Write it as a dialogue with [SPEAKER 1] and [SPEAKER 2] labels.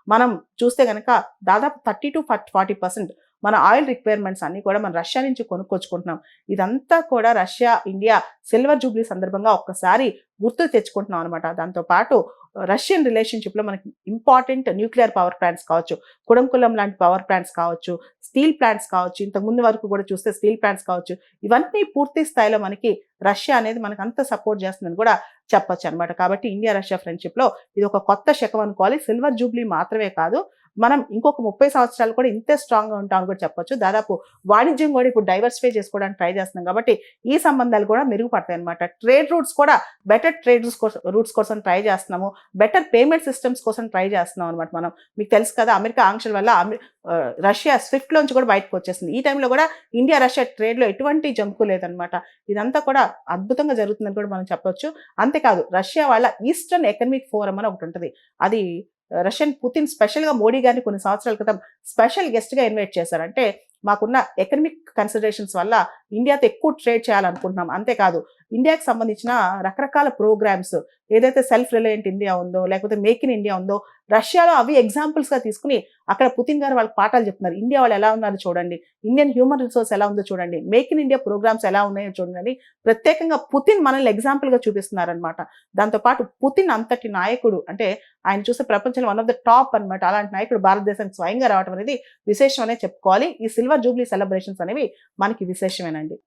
[SPEAKER 1] మనం చూస్తే గనక దాదాపు 30-40% మన ఆయిల్ రిక్వైర్మెంట్స్ అన్ని కూడా మనం రష్యా నుంచి కొనుక్కొచ్చుకుంటున్నాం. ఇదంతా కూడా రష్యా, ఇండియా సిల్వర్ జూబ్లీ సందర్భంగా ఒక్కసారి గుర్తు తెచ్చుకుంటున్నాం అనమాట. దాంతో పాటు రష్యన్ రిలేషన్‌షిప్‌లో మనకి ఇంపార్టెంట్ న్యూక్లియర్ పవర్ ప్లాంట్స్ కావచ్చు, కుడంకులం లాంటి పవర్ ప్లాంట్స్ కావచ్చు, స్టీల్ ప్లాంట్స్ కావచ్చు, ఇంతకు ముందు వరకు కూడా చూస్తే స్టీల్ ప్లాంట్స్ కావచ్చు, ఇవన్నీ పూర్తి స్థాయిలో మనకి రష్యా అనేది మనకు అంత సపోర్ట్ చేస్తుందని కూడా చెప్పొచ్చనమాట. కాబట్టి ఇండియా, రష్యా ఫ్రెండ్‌షిప్‌లో ఇది ఒక కొత్త శకం అనుకోవాలి. సిల్వర్ జూబ్లీ మాత్రమే కాదు, మనం ఇంకొక 30 సంవత్సరాలు కూడా ఇంతే స్ట్రాంగ్‌గా ఉంటామని కూడా చెప్పొచ్చు. దాదాపు వాణిజ్యం కూడా ఇప్పుడు డైవర్సిఫై చేసుకోవడానికి ట్రై చేస్తున్నాం కాబట్టి ఈ సంబంధాలు కూడా మెరుగుపడతాయన్నమాట. ట్రేడ్ రూట్స్ కూడా బెటర్ ట్రేడ్ రూట్స్ కోసం ట్రై చేస్తున్నాము. బెటర్ పేమెంట్ సిస్టమ్స్ కోసం ట్రై చేస్తున్నాం అనమాట మనం. మీకు తెలుసు కదా, అమెరికా ఆంక్షల వల్ల రష్యా స్విఫ్ట్ లోంచి కూడా బయటకు వచ్చేసింది. ఈ టైంలో కూడా ఇండియా, రష్యా ట్రేడ్‌లో ఎటువంటి జంకు లేదనమాట. ఇదంతా కూడా అద్భుతంగా జరుగుతుందని కూడా మనం చెప్పొచ్చు. అంతేకాదు, రష్యా వాళ్ళ ఈస్టర్న్ ఎకనామిక్ ఫోరం అని ఒకటి ఉంటది. అది రష్యన్ పుతిన్ స్పెషల్‌గా మోడీ గారిని కొన్ని సంవత్సరాల క్రితం స్పెషల్ గెస్ట్‌గా ఇన్వైట్ చేశారు. అంటే మాకున్న ఎకనామిక్ కన్సిడరేషన్స్ వల్ల ఇండియాతో ఎక్కువ ట్రేడ్ చేయాలనుకుంటున్నాం. అంతేకాదు, ఇండియాకి సంబంధించిన రకరకాల ప్రోగ్రామ్స్, ఏదైతే సెల్ఫ్ రిలయంట్ ఇండియా ఉందో, లేకపోతే మేక్ ఇన్ ఇండియా ఉందో, రష్యాలో అవి ఎగ్జాంపుల్స్‌గా తీసుకొని అక్కడ పుతిన్ గారు వాళ్ళకి పాఠాలు చెప్తున్నారు. ఇండియా వాళ్ళు ఎలా ఉన్నారో చూడండి, ఇండియన్ హ్యూమన్ రిసోర్స్ ఎలా ఉందో చూడండి, మేక్ ఇన్ ఇండియా ప్రోగ్రామ్స్ ఎలా ఉన్నాయో చూడండి. ప్రత్యేకంగా పుతిన్ మనల్ని ఎగ్జాంపుల్‌గా చూపిస్తున్నారనమాట. దాంతోపాటు పుతిన్ అంతటి నాయకుడు, అంటే ఆయన చూస్తే ప్రపంచంలో వన్ ఆఫ్ ద టాప్ అనమాట. అలాంటి నాయకుడు భారతదేశానికి స్వయంగా రావడం అనేది విశేషం అనే చెప్పుకోవాలి. ఈ సిల్వర్ జూబ్లీ సెలబ్రేషన్స్ అనేవి మనకి విశేషమేనండి.